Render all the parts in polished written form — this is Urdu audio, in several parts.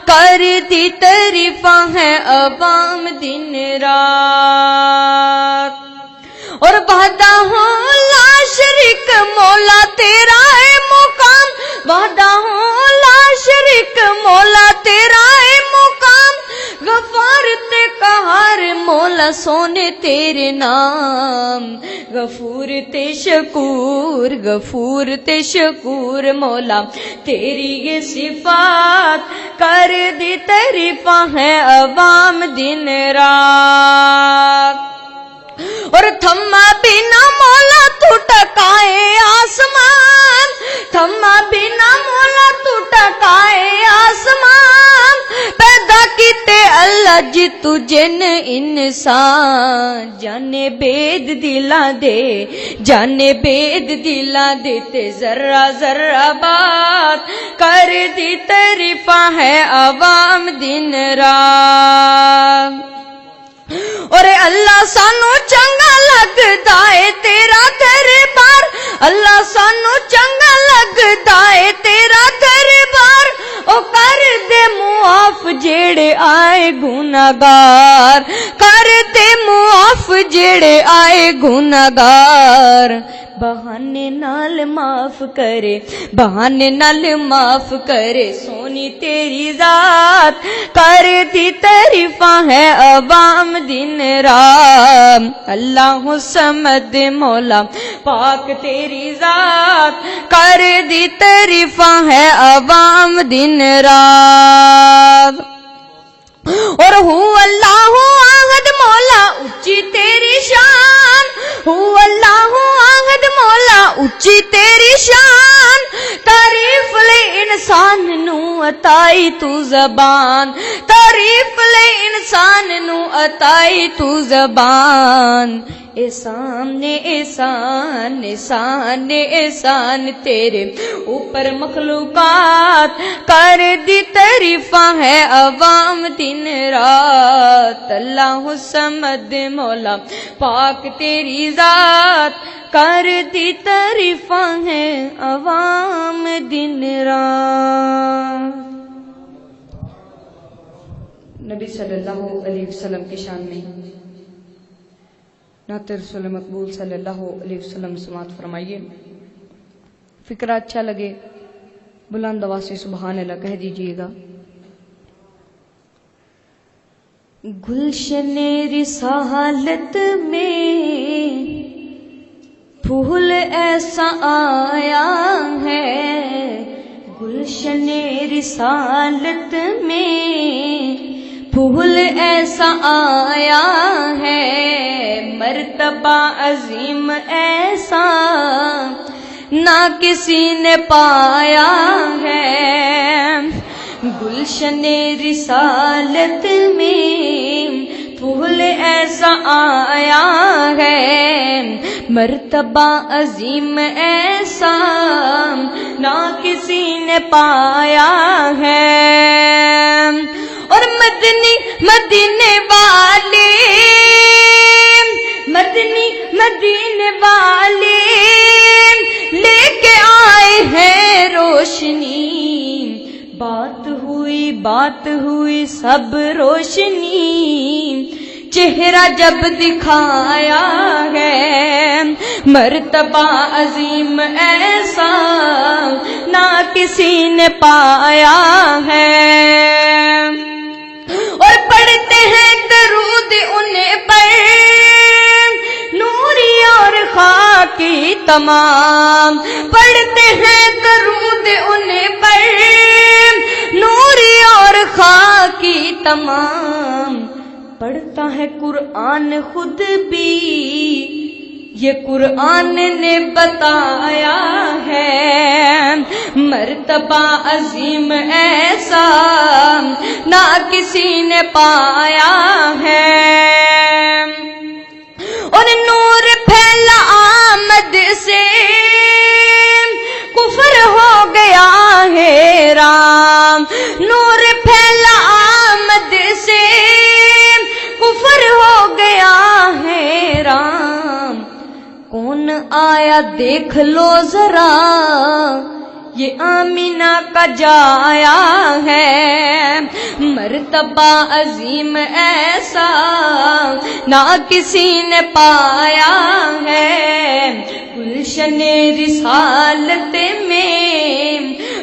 کر دی تعریفاں ہے عوام دن رات اور وحدہ ہوں لا شریک مولا تیرا ہے مقام وحدہ ہوں لا شریک مولا تیرا ہے مقام غفار تے قہار مولا سونے تیرے نام غفور تے شکور مولا تیری یہ صفات کر دی تعریفاں ہے عوام دن رات اور تھما بنا مولا تو ٹکائے آسمان تھما بنا مولا تو ٹکائے آسمان پیدا کیتے اللہ جی تجھے انسان جانے بید دلا دے تے ذرہ ذرہ بات کر دی تعریفاں ہے عوام دن رات اور اللہ سانو چنگا لگدا ہے تیرا دربار اللہ سانو چنگا لگدا ہے تیرا دربار او کر دے معاف جیڑے آئے گناہگار کر دے معاف جیڑے آئے گناہگار بہانے نال معاف کرے سونی تیری ذات کر دی تعریفاں ہے عوام دن رات اللہ صمد مولا پاک تیری ذات کر دی تعریفاں ہے عوام دن رات اور ہو اللہ احد مولا اونچی تیری شان ہو اللہ احد مولا اونچی تیری شان تعریف لے انسان نو عطائی تو زبان تعریف لے انسان نو عطائی تو زبان احسان تیرے اوپر مخلوقات کر دی تعریفاں ہے عوام دن رات اللہ صمد مولا پاک تیری ذات کر دی تعریفاں ہے عوام دن رات نبی صلی اللہ علیہ وسلم کی شان میں نعت رسول مقبول صلی اللہ علیہ وسلم سماعت فرمائیے فکرہ اچھا لگے بلند آواز سے سبحان اللہ کہہ دیجئے گا گلشن رسالت میں پھول ایسا آیا ہے گلشن رسالت میں پھول ایسا آیا ہے مرتبہ عظیم ایسا نہ کسی نے پایا ہے گلشن رسالت میں پھول ایسا آیا ہے مرتبہ عظیم ایسا نہ کسی نے پایا ہے اور مدینے والے لے کے آئے ہیں روشنی بات ہوئی سب روشنی چہرہ جب دکھایا ہے مرتبہ عظیم ایسا نہ کسی نے پایا ہے اور پڑھتے ہیں درود انہیں پر نوری اور خاکی تمام پڑھتے ہیں درود انہیں پر نوری اور خاکی تمام پڑھتا ہے قرآن خود بھی یہ قرآن نے بتایا ہے مرتبہ عظیم ایسا نہ کسی نے پایا ہے اور نور پھیلا آمد سے کفر ہو گیا ہے رام نور پھیلا آمد سے کفر ہو گیا ہے رام کون آیا دیکھ لو ذرا یہ آمینہ کا جایا ہے، مرتبہ عظیم ایسا نہ کسی نے پایا ہے، گلشن رسالت میں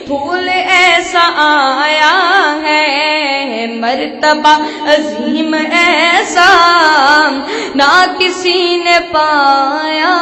پھول ایسا آیا ہے، مرتبہ عظیم ایسا نہ کسی نے پایا